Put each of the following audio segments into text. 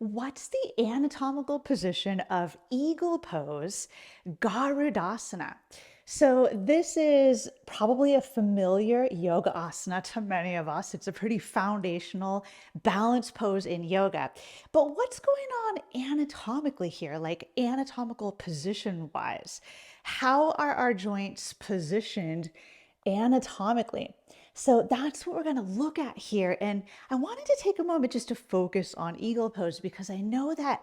What's the anatomical position of eagle pose, garudasana? So this is probably a familiar yoga asana to many of us. It's a pretty foundational balance pose in yoga. But what's going on anatomically here, like anatomical position wise? How are our joints positioned anatomically? So that's what we're going to look at here. And I wanted to take a moment just to focus on eagle pose because I know that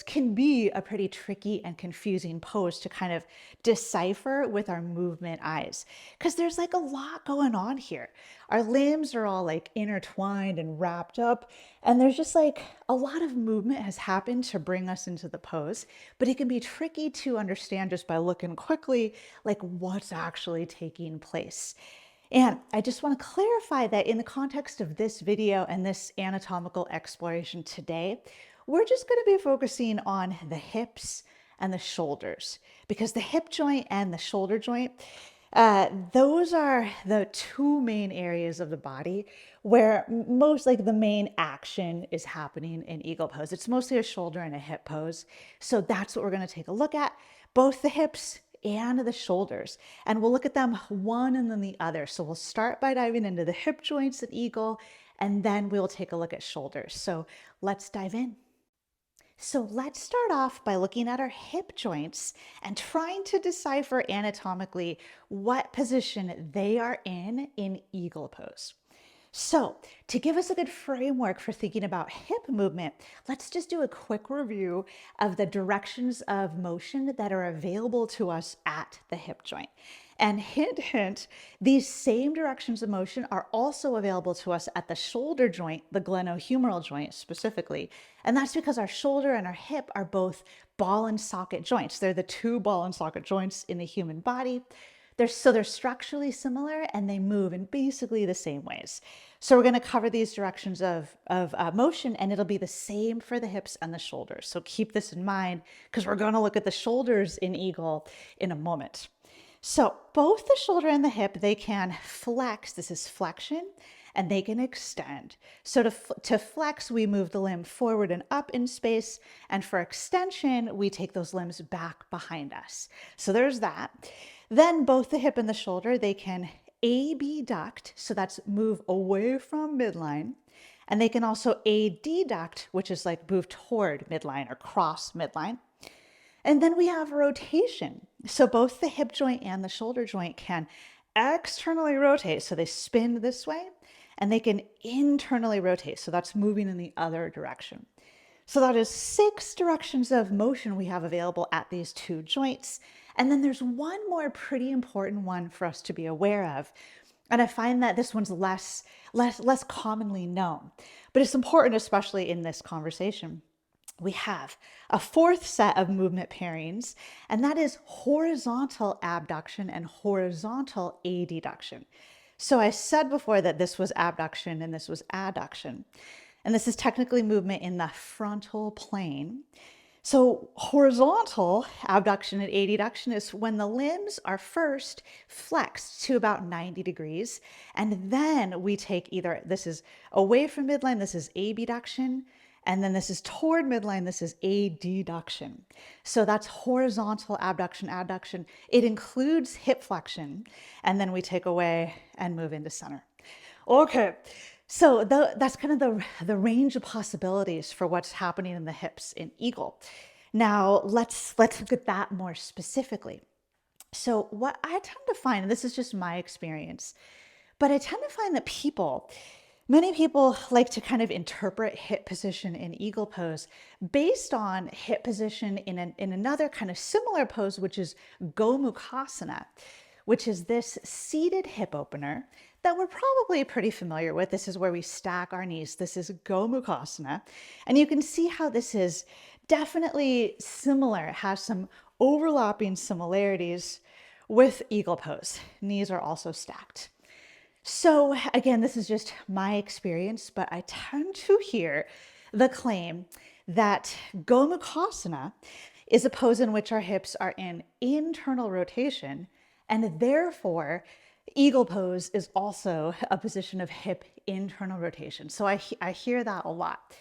can be a pretty tricky and confusing pose to kind of decipher with our movement eyes because there's like a lot going on here. Our limbs are all like intertwined and wrapped up, and there's just like a lot of movement has happened to bring us into the pose, but it can be tricky to understand just by looking quickly like what's actually taking place. And I just want to clarify that in the context of this video and this anatomical exploration today, we're just going to be focusing on the hips and the shoulders because the hip joint and the shoulder joint, those are the two main areas of the body where most like the main action is happening in eagle pose. It's mostly a shoulder and a hip pose. So that's what we're going to take a look at, both the hips and the shoulders. And we'll look at them one and then the other. So we'll start by diving into the hip joints at eagle, and then we'll take a look at shoulders. So let's dive in. So let's start off by looking at our hip joints and trying to decipher anatomically what position they are in eagle pose. So to give us a good framework for thinking about hip movement, let's just do a quick review of the directions of motion that are available to us at the hip joint. And hint, hint, these same directions of motion are also available to us at the shoulder joint, the glenohumeral joint specifically. And that's because our shoulder and our hip are both ball and socket joints. They're the two ball and socket joints in the human body. They're structurally similar and they move in basically the same ways. So we're going to cover these directions of motion, and it'll be the same for the hips and the shoulders. So keep this in mind because we're going to look at the shoulders in eagle in a moment. So both the shoulder and the hip, they can flex. This is flexion, and they can extend. So to flex, we move the limb forward and up in space. And for extension, we take those limbs back behind us. So there's that. Then both the hip and the shoulder, they can abduct. So that's move away from midline. And they can also adduct, which is like move toward midline or cross midline. And then we have rotation. So both the hip joint and the shoulder joint can externally rotate. So they spin this way, and they can internally rotate. So that's moving in the other direction. So that is 6 directions of motion we have available at these two joints. And then there's one more pretty important one for us to be aware of. And I find that this one's less commonly known, but it's important, especially in this conversation. We have a 4th set of movement pairings, and that is horizontal abduction and horizontal adduction. So I said before that this was abduction and this was adduction. And this is technically movement in the frontal plane. So horizontal abduction and adduction is when the limbs are first flexed to about 90 degrees. And then we take either, this is away from midline, this is abduction. And then this is toward midline, this is adduction. So that's horizontal abduction, adduction. It includes hip flexion. And then we take away and move into center. Okay, so that's kind of the range of possibilities for what's happening in the hips in eagle. Now let's look at that more specifically. So what I tend to find, and this is just my experience, but I tend to find that many people like to kind of interpret hip position in eagle pose based on hip position in another kind of similar pose, which is gomukhasana, which is this seated hip opener that we're probably pretty familiar with. This is where we stack our knees. This is gomukhasana. And you can see how this is definitely similar, has some overlapping similarities with eagle pose. Knees are also stacked. So again, this is just my experience, but I tend to hear the claim that gomukhasana is a pose in which our hips are in internal rotation, and therefore eagle pose is also a position of hip internal rotation. So I hear that a lot.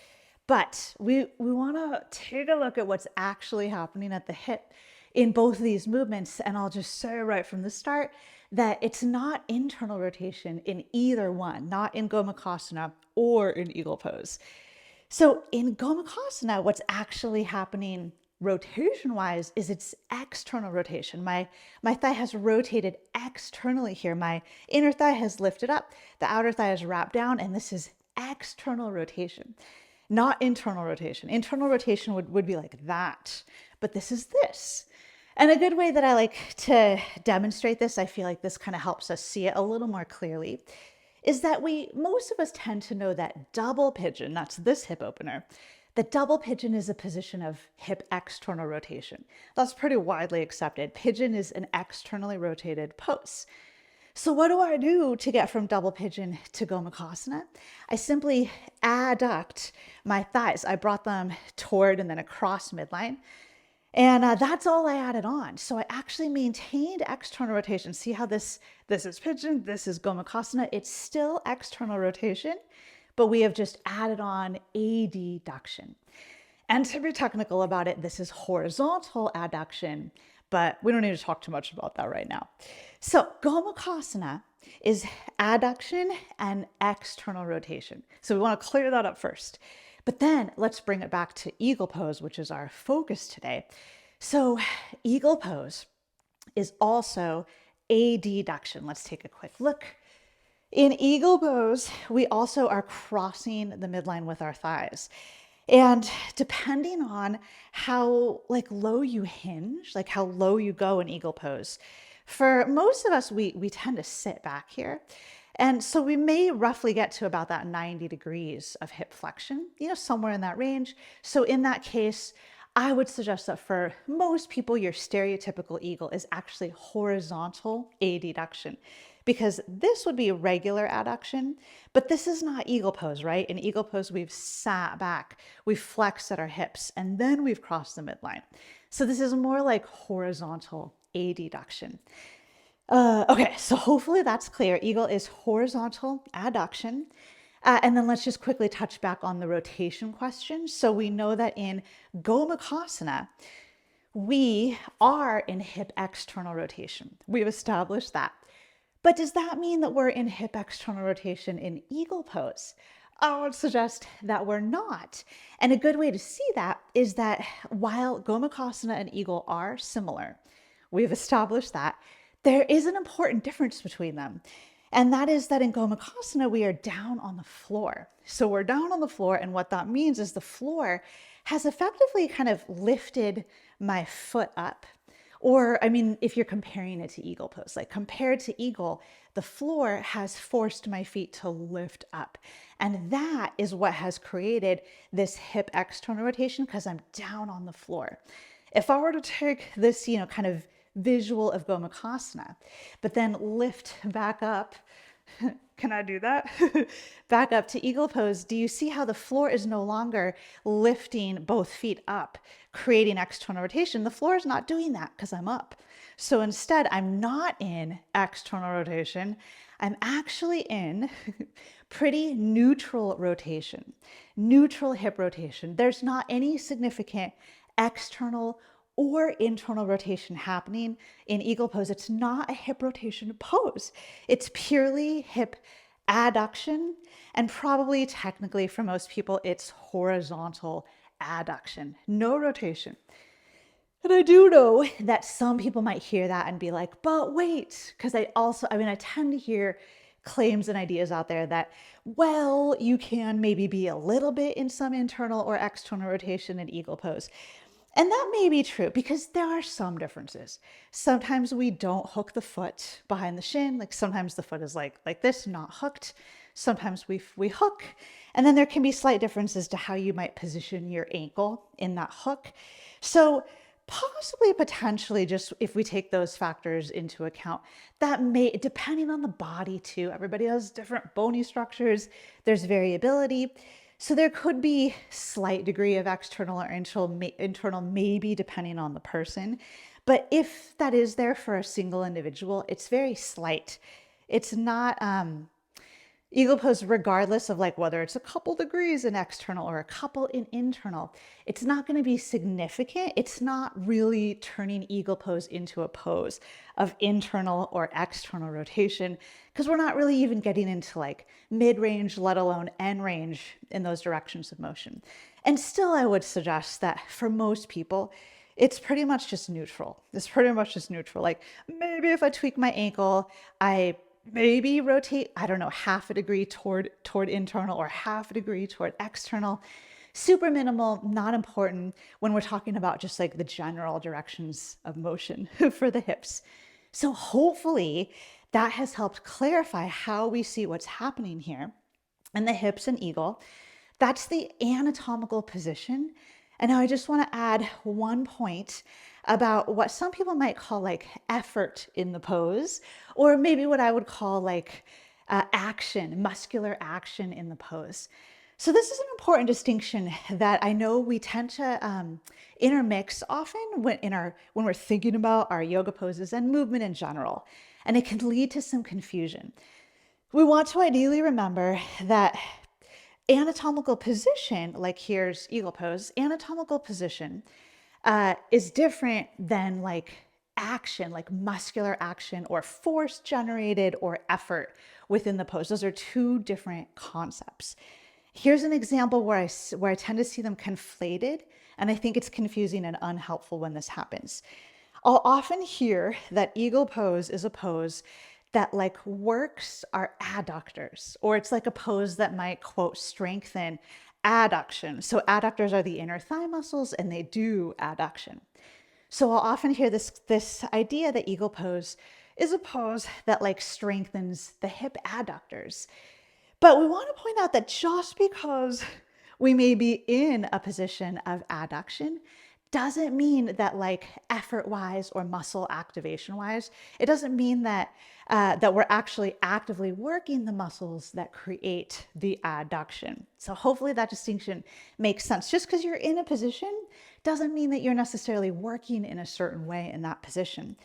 But we want to take a look at what's actually happening at the hip in both of these movements. And I'll just say right from the start that it's not internal rotation in either one, not in Gomukhasana or in eagle pose. So in Gomukhasana, what's actually happening rotation-wise is it's external rotation. My thigh has rotated externally here. My inner thigh has lifted up, the outer thigh is wrapped down, and this is external rotation, not internal rotation. Internal rotation would be like that, but this is this. And a good way that I like to demonstrate this, I feel like this kind of helps us see it a little more clearly, is that most of us tend to know that double pigeon, that's this hip opener, the double pigeon is a position of hip external rotation. That's pretty widely accepted. Pigeon is an externally rotated pose. So what do I do to get from double pigeon to Gomukhasana? I simply adduct my thighs. I brought them toward and then across midline. And that's all I added on. So I actually maintained external rotation. See how this is pigeon, this is Gomukhasana. It's still external rotation, but we have just added on adduction. And to be technical about it, this is horizontal adduction, but we don't need to talk too much about that right now. So Gomukhasana is adduction and external rotation. So we want to clear that up first. But then let's bring it back to eagle pose, which is our focus today. So eagle pose is also adduction. Let's take a quick look. In eagle pose, we also are crossing the midline with our thighs. And depending on how low you hinge, like how low you go in eagle pose, for most of us, we tend to sit back here. And so we may roughly get to about that 90 degrees of hip flexion, somewhere in that range. So in that case, I would suggest that for most people, your stereotypical eagle is actually horizontal adduction, because this would be regular adduction, but this is not eagle pose, right? In eagle pose, we've sat back, we've flexed at our hips, and then we've crossed the midline. So this is more like horizontal adduction. Okay, so hopefully that's clear. Eagle is horizontal adduction. And then let's just quickly touch back on the rotation question. So we know that in Gomukhasana, we are in hip external rotation. We've established that. But does that mean that we're in hip external rotation in eagle pose? I would suggest that we're not. And a good way to see that is that while Gomukhasana and eagle are similar, we've established that, there is an important difference between them. And that is that in Gomukhasana, we are down on the floor. So we're down on the floor, and what that means is the floor has effectively kind of lifted my foot up. Or, if you're comparing it to eagle pose, like compared to eagle, the floor has forced my feet to lift up. And that is what has created this hip external rotation, because I'm down on the floor. If I were to take this, kind of visual of Gomukhasana, but then lift back up, can I do that? Back up to eagle pose. Do you see how the floor is no longer lifting both feet up, creating external rotation? The floor is not doing that because I'm up. So instead, I'm not in external rotation. I'm actually in pretty neutral rotation, neutral hip rotation. There's not any significant external or internal rotation happening in eagle pose. It's not a hip rotation pose. It's purely hip adduction, and probably technically for most people, it's horizontal adduction, no rotation. And I do know that some people might hear that and be like, but wait, because I tend to hear claims and ideas out there that, well, you can maybe be a little bit in some internal or external rotation in eagle pose. And that may be true because there are some differences. Sometimes we don't hook the foot behind the shin. Like sometimes the foot is like this, not hooked. Sometimes we hook. And then there can be slight differences to how you might position your ankle in that hook. So possibly, potentially, just if we take those factors into account, that may, depending on the body too, everybody has different bony structures, there's variability. So there could be slight degree of external or internal, maybe depending on the person. But if that is there for a single individual, it's very slight. It's not Eagle pose, regardless of like whether it's a couple degrees in external or a couple in internal, it's not going to be significant. It's not really turning eagle pose into a pose of internal or external rotation, because we're not really even getting into like mid-range, let alone end range in those directions of motion. And still, I would suggest that for most people, it's pretty much just neutral. It's pretty much just neutral. Like maybe if I tweak my ankle, I maybe rotate, I don't know, half a degree toward internal or half a degree toward external. Super minimal, not important when we're talking about just like the general directions of motion for the hips. So hopefully that has helped clarify how we see what's happening here in the hips and eagle. That's the anatomical position. And now I just want to add one point about what some people might call like effort in the pose, or maybe what I would call like action, muscular action in the pose. So this is an important distinction that I know we tend to intermix often when we're thinking about our yoga poses and movement in general, and it can lead to some confusion. We want to ideally remember that anatomical position, like here's eagle pose, anatomical position is different than like action, like muscular action or force generated or effort within the pose. Those are two different concepts. Here's an example where I tend to see them conflated, and I think it's confusing and unhelpful when this happens. I'll often hear that eagle pose is a pose that like works our adductors, or it's like a pose that might, quote, strengthen adduction. So adductors are the inner thigh muscles and they do adduction. So I'll often hear this idea that eagle pose is a pose that like strengthens the hip adductors. But we want to point out that just because we may be in a position of adduction doesn't mean that like effort wise or muscle activation wise, it doesn't mean that that we're actually actively working the muscles that create the adduction. So hopefully that distinction makes sense. Just because you're in a position doesn't mean that you're necessarily working in a certain way in that position.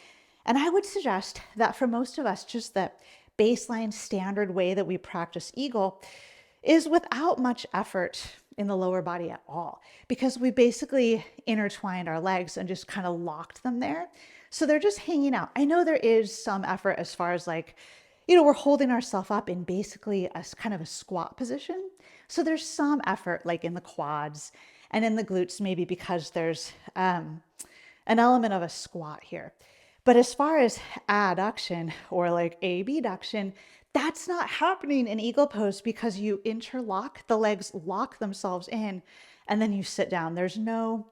And I would suggest that for most of us, just the baseline standard way that we practice eagle is without much effort in the lower body at all, because we basically intertwined our legs and just kind of locked them there. So they're just hanging out. I know there is some effort as far as like, we're holding ourselves up in basically a kind of a squat position. So there's some effort like in the quads and in the glutes, maybe because there's an element of a squat here. But as far as adduction or like abduction, that's not happening in eagle pose because you interlock, the legs lock themselves in, and then you sit down. There's no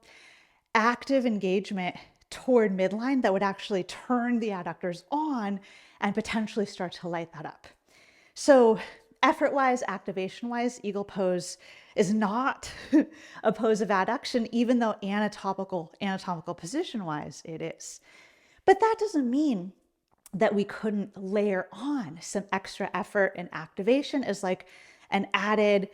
active engagement toward midline that would actually turn the adductors on and potentially start to light that up. So effort-wise, activation-wise, eagle pose is not a pose of adduction, even though anatomical position-wise it is. But that doesn't mean that we couldn't layer on some extra effort and activation as like an added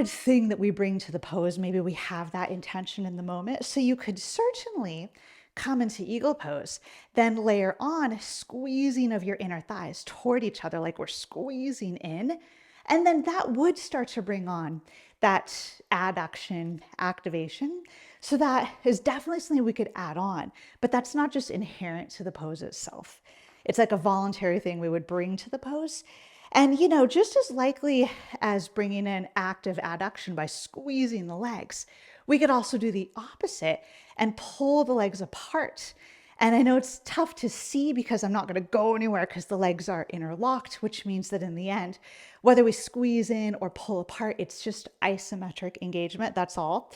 thing that we bring to the pose. Maybe we have that intention in the moment. So you could certainly come into eagle pose, then layer on squeezing of your inner thighs toward each other, like we're squeezing in. And then that would start to bring on that adduction activation. So that is definitely something we could add on, but that's not just inherent to the pose itself. It's like a voluntary thing we would bring to the pose. And, just as likely as bringing in active adduction by squeezing the legs, we could also do the opposite and pull the legs apart. And I know it's tough to see because I'm not going to go anywhere because the legs are interlocked, which means that in the end, whether we squeeze in or pull apart, it's just isometric engagement. That's all.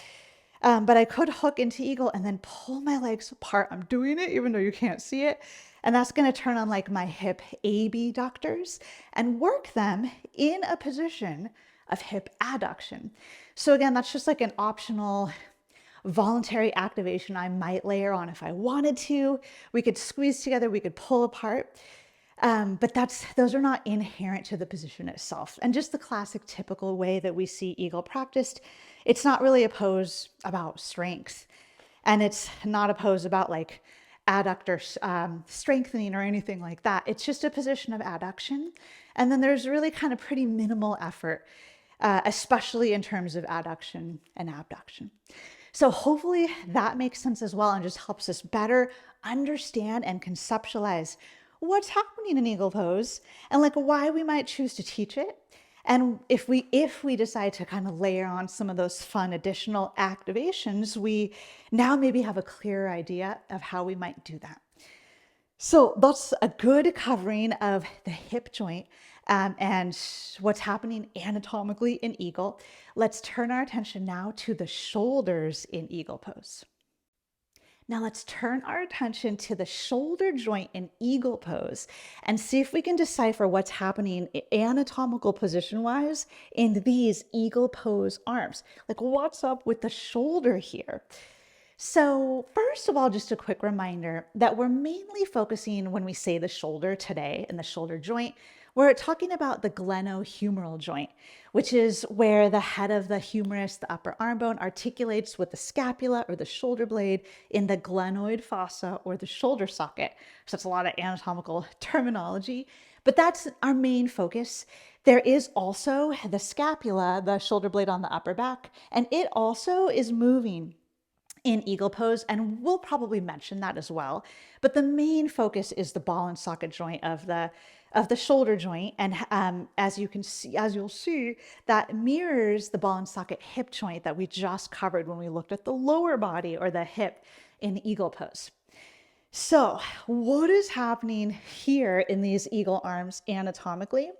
But I could hook into eagle and then pull my legs apart. I'm doing it even though you can't see it. And that's going to turn on like my hip abductors and work them in a position of hip adduction. So again, that's just like an optional voluntary activation I might layer on if I wanted to. We could squeeze together, we could pull apart. But those are not inherent to the position itself. And just the classic typical way that we see eagle practiced, it's not really a pose about strength. And it's not a pose about like adductor strengthening or anything like that. It's just a position of adduction. And then there's really kind of pretty minimal effort, especially in terms of adduction and abduction. So hopefully that makes sense as well and just helps us better understand and conceptualize what's happening in eagle pose and like why we might choose to teach it. And if we decide to kind of layer on some of those fun additional activations, we now maybe have a clearer idea of how we might do that. So that's a good covering of the hip joint and what's happening anatomically in eagle. Let's turn our attention now to the shoulders in eagle pose. Now let's turn our attention to the shoulder joint in eagle pose and see if we can decipher what's happening anatomical position-wise in these eagle pose arms. Like what's up with the shoulder here? So first of all, just a quick reminder that we're mainly focusing when we say the shoulder today and the shoulder joint, we're talking about the glenohumeral joint, which is where the head of the humerus, the upper arm bone, articulates with the scapula or the shoulder blade in the glenoid fossa or the shoulder socket. So that's a lot of anatomical terminology, but that's our main focus. There is also the scapula, the shoulder blade on the upper back, and it also is moving in eagle pose, and we'll probably mention that as well. But the main focus is the ball and socket joint of the shoulder joint, and as you'll see, that mirrors the ball and socket hip joint that we just covered when we looked at the lower body or the hip in eagle pose. So, what is happening here in these eagle arms anatomically?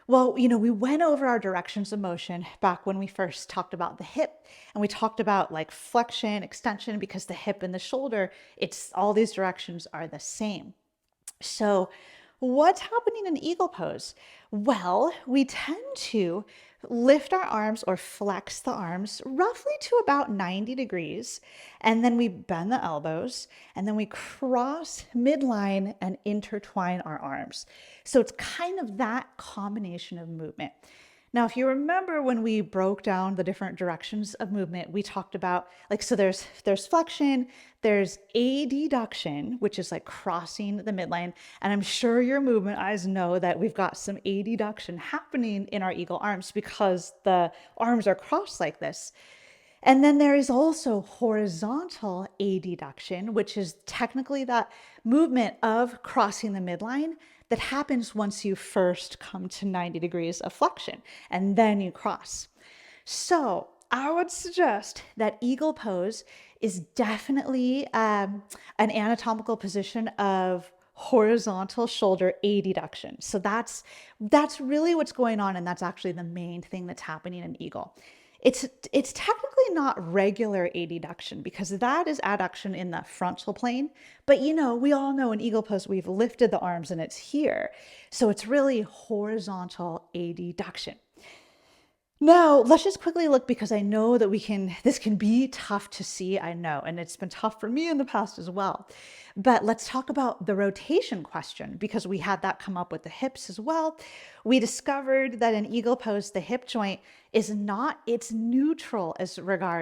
Well, we went over our directions of motion back when we first talked about the hip, and we talked about like flexion, extension, because the hip and the shoulder, all these directions are the same. So what's happening in eagle pose? Well, we tend to lift our arms or flex the arms roughly to about 90 degrees, and then we bend the elbows, and then we cross midline and intertwine our arms. So it's kind of that combination of movement. Now, if you remember when we broke down the different directions of movement, we talked about so there's flexion, there's adduction, which is like crossing the midline. And I'm sure your movement eyes know that we've got some adduction happening in our eagle arms because the arms are crossed like this. And then there is also horizontal adduction, which is technically that movement of crossing the midline that happens once you first come to 90 degrees of flexion and then you cross. So I would suggest that eagle pose is definitely an anatomical position of horizontal shoulder adduction. So that's really what's going on, and that's actually the main thing that's happening in eagle. It's technically not regular adduction because that is adduction in the frontal plane. But we all know in eagle pose, we've lifted the arms and it's here. So it's really horizontal adduction. Now, let's just quickly look because I know that this can be tough to see, I know, and it's been tough for me in the past as well. But let's talk about the rotation question because we had that come up with the hips as well. We discovered that in eagle pose, the hip joint it's neutral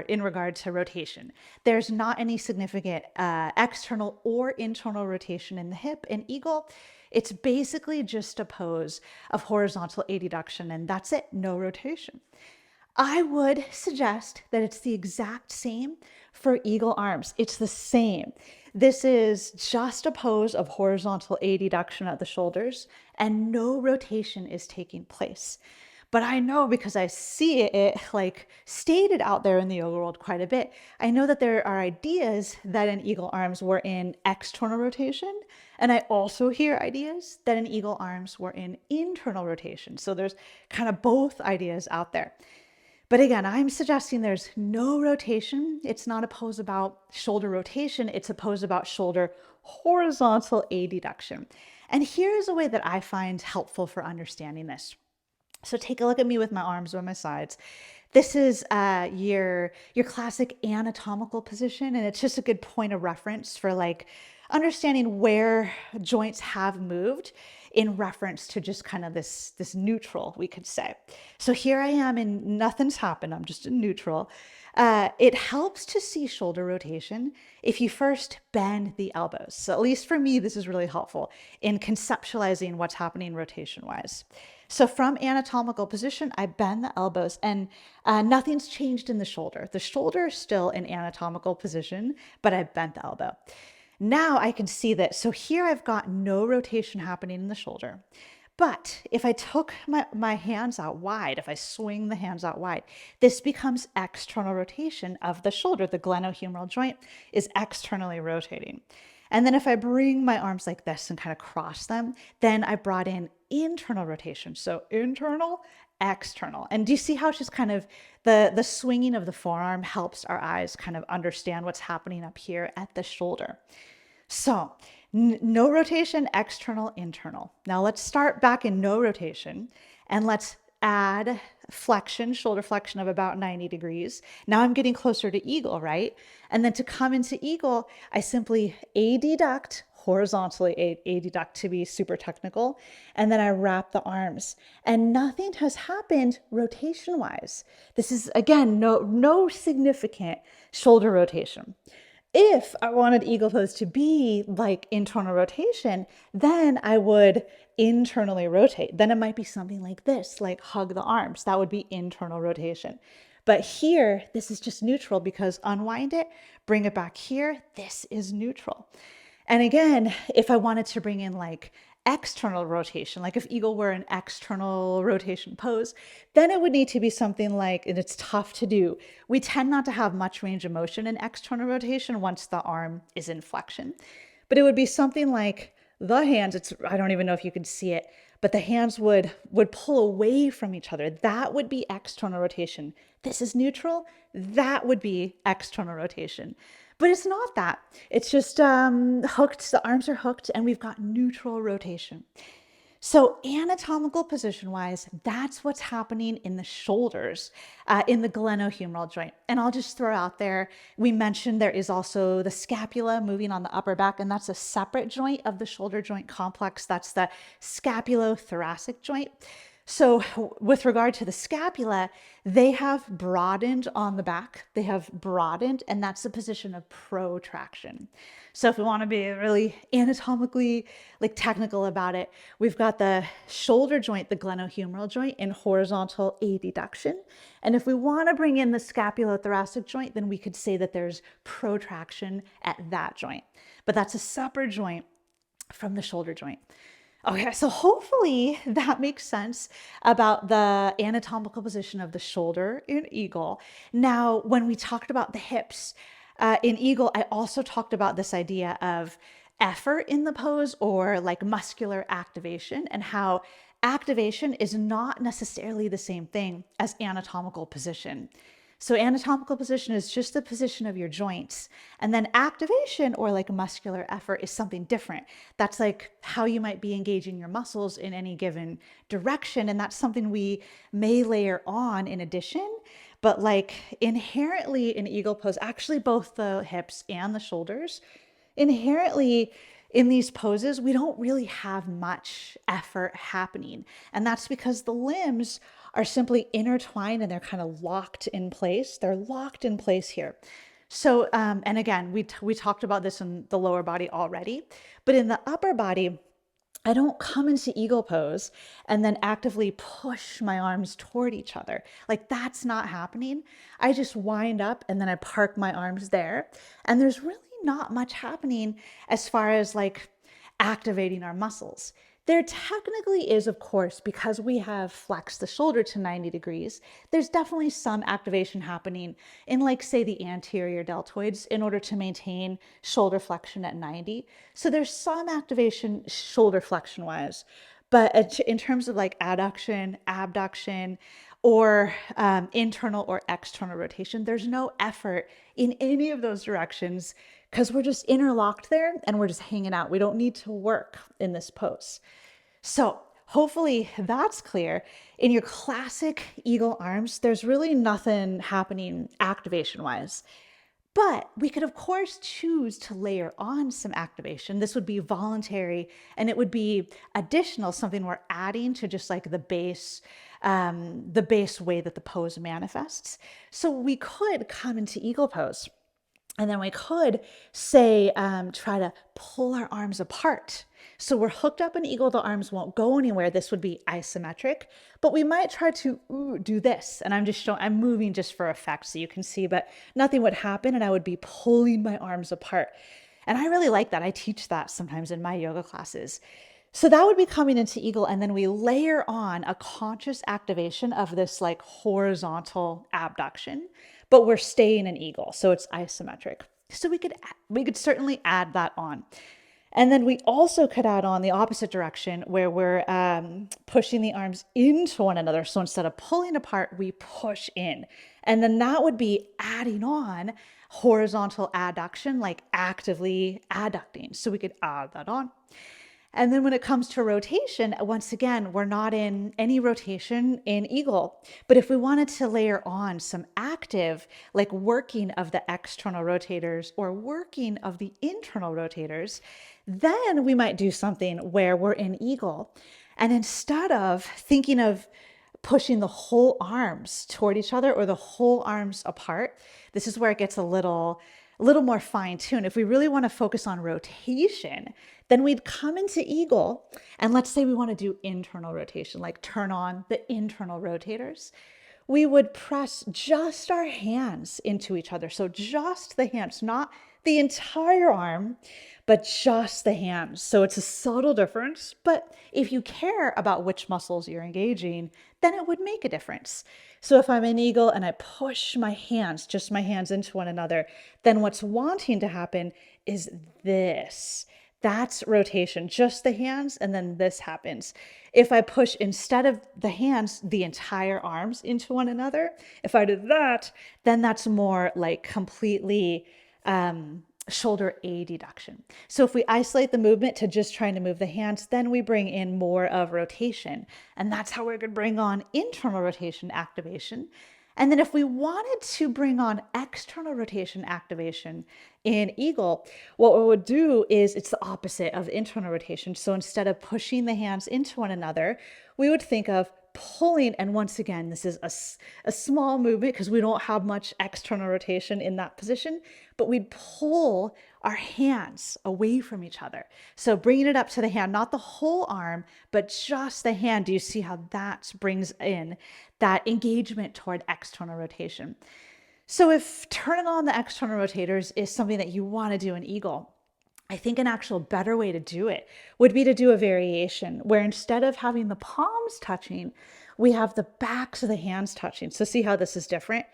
in regard to rotation. There's not any significant external or internal rotation in the hip in eagle. It's basically just a pose of horizontal adduction, and that's it, no rotation. I would suggest that it's the exact same for eagle arms. It's the same. This is just a pose of horizontal adduction at the shoulders, and no rotation is taking place. But I know because I see it stated out there in the yoga world quite a bit. I know that there are ideas that in eagle arms were in external rotation. And I also hear ideas that in eagle arms were in internal rotation. So there's kind of both ideas out there. But again, I'm suggesting there's no rotation. It's not a pose about shoulder rotation. It's a pose about shoulder horizontal adduction. And here's a way that I find helpful for understanding this. So take a look at me with my arms by my sides. This is your classic anatomical position, and it's just a good point of reference for understanding where joints have moved in reference to just kind of this neutral, we could say. So here I am and nothing's happened. I'm just in neutral. It helps to see shoulder rotation if you first bend the elbows. So at least for me, this is really helpful in conceptualizing what's happening rotation-wise. So from anatomical position, I bend the elbows and nothing's changed in the shoulder. The shoulder is still in anatomical position, but I bent the elbow. Now I can see that. So here I've got no rotation happening in the shoulder. But if I took my hands out wide, if I swing the hands out wide, this becomes external rotation of the shoulder. The glenohumeral joint is externally rotating. And then if I bring my arms like this and kind of cross them, then I brought in internal rotation. So internal, external. And do you see how it's just kind of the swinging of the forearm helps our eyes kind of understand what's happening up here at the shoulder? So no rotation, external, internal. Now let's start back in no rotation and let's add flexion, shoulder flexion of about 90 degrees. Now I'm getting closer to eagle, right? And then to come into eagle, I simply adduct, horizontally adduct to be super technical, and then I wrap the arms. And nothing has happened rotation-wise. This is, again, no significant shoulder rotation. If I wanted eagle pose to be like internal rotation, then I would internally rotate. Then it might be something like this, like hug the arms. That would be internal rotation. But here, this is just neutral because unwind it, bring it back here. This is neutral. And again, if I wanted to bring in like external rotation, like if eagle were an external rotation pose, then it would need to be something like, and it's tough to do. We tend not to have much range of motion in external rotation once the arm is in flexion, but it would be something like the hands, I don't even know if you can see it, but the hands would pull away from each other. That would be external rotation. This is neutral. That would be external rotation. But it's not that. It's just hooked. The arms are hooked and we've got neutral rotation. So anatomical position-wise, that's what's happening in the shoulders, in the glenohumeral joint. And I'll just throw out there, we mentioned there is also the scapula moving on the upper back, and that's a separate joint of the shoulder joint complex. That's the scapulothoracic joint. So with regard to the scapula, they have broadened on the back. They have broadened, and that's the position of protraction. So if we want to be really anatomically like technical about it, we've got the shoulder joint, the glenohumeral joint, in horizontal adduction. And if we want to bring in the scapulothoracic joint, then we could say that there's protraction at that joint. But that's a separate joint from the shoulder joint. Okay, so hopefully that makes sense about the anatomical position of the shoulder in eagle. Now, when we talked about the hips in eagle, I also talked about this idea of effort in the pose or like muscular activation, and how activation is not necessarily the same thing as anatomical position. So anatomical position is just the position of your joints. And then activation or like muscular effort is something different. That's like how you might be engaging your muscles in any given direction. And that's something we may layer on in addition. But like inherently in eagle pose, actually both the hips and the shoulders, inherently in these poses, we don't really have much effort happening. And that's because the limbs are simply intertwined and they're kind of locked in place. They're locked in place here. So, and again, we talked about this in the lower body already, but in the upper body, I don't come into eagle pose and then actively push my arms toward each other. Like that's not happening. I just wind up and then I park my arms there. And there's really not much happening as far as like activating our muscles. There technically is, of course, because we have flexed the shoulder to 90 degrees, there's definitely some activation happening in like say the anterior deltoids in order to maintain shoulder flexion at 90. So there's some activation shoulder flexion wise, but in terms of like adduction, abduction, or internal or external rotation, there's no effort in any of those directions because we're just interlocked there and we're just hanging out. We don't need to work in this pose. So hopefully that's clear. In your classic eagle arms, there's really nothing happening activation-wise. But we could, of course, choose to layer on some activation. This would be voluntary and it would be additional, something we're adding to just like the base way that the pose manifests. So we could come into eagle pose. And then we could say, try to pull our arms apart. So we're hooked up in eagle, the arms won't go anywhere. This would be isometric, but we might try to do this. And I'm moving just for effect so you can see, but nothing would happen and I would be pulling my arms apart. And I really like that. I teach that sometimes in my yoga classes. So that would be coming into eagle, and then we layer on a conscious activation of this like horizontal abduction, but we're staying in eagle, so it's isometric. So we could certainly add that on. And then we also could add on the opposite direction where we're pushing the arms into one another. So instead of pulling apart, we push in. And then that would be adding on horizontal adduction, like actively adducting. So we could add that on. And then when it comes to rotation, once again, we're not in any rotation in eagle. But if we wanted to layer on some active, like working of the external rotators or working of the internal rotators, then we might do something where we're in eagle. And instead of thinking of pushing the whole arms toward each other or the whole arms apart, this is where it gets a little more fine-tuned. If we really want to focus on rotation, then we'd come into eagle, and let's say we want to do internal rotation, like turn on the internal rotators. We would press just our hands into each other. So just the hands, not the entire arm, but just the hands. So it's a subtle difference, but if you care about which muscles you're engaging, then it would make a difference. So if I'm in eagle and I push my hands, just my hands into one another, then what's wanting to happen is this. That's rotation, just the hands, and then this happens. If I push instead of the hands, the entire arms into one another, if I do that, then that's more like completely shoulder adduction. So if we isolate the movement to just trying to move the hands, then we bring in more of rotation. And that's how we're going to bring on internal rotation activation. And then if we wanted to bring on external rotation activation in eagle, what we would do is it's the opposite of internal rotation. So instead of pushing the hands into one another, we would think of pulling. And once again, this is a small movement because we don't have much external rotation in that position, but we'd pull our hands away from each other. So bringing it up to the hand, not the whole arm, but just the hand. Do you see how that brings in that engagement toward external rotation? So if turning on the external rotators is something that you want to do in eagle, I think an actual better way to do it would be to do a variation where instead of having the palms touching, we have the backs of the hands touching. So see how this is different?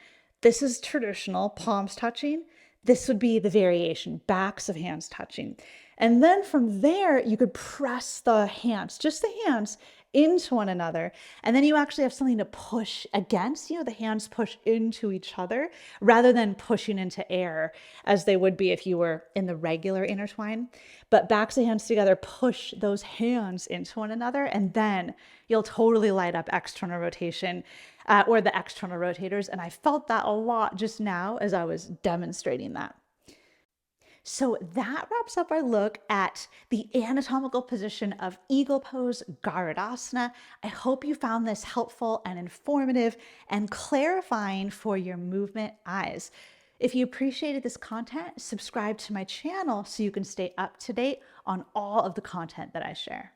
This is traditional palms touching. This would be the variation, backs of hands touching. And then from there, you could press the hands, just the hands, into one another. And then you actually have something to push against. The hands push into each other rather than pushing into air as they would be if you were in the regular intertwine. But backs of hands together, push those hands into one another, and then you'll totally light up external rotation or the external rotators. And I felt that a lot just now as I was demonstrating that. So that wraps up our look at the anatomical position of eagle pose, garudasana. I hope you found this helpful and informative and clarifying for your movement eyes. If you appreciated this content, subscribe to my channel so you can stay up to date on all of the content that I share.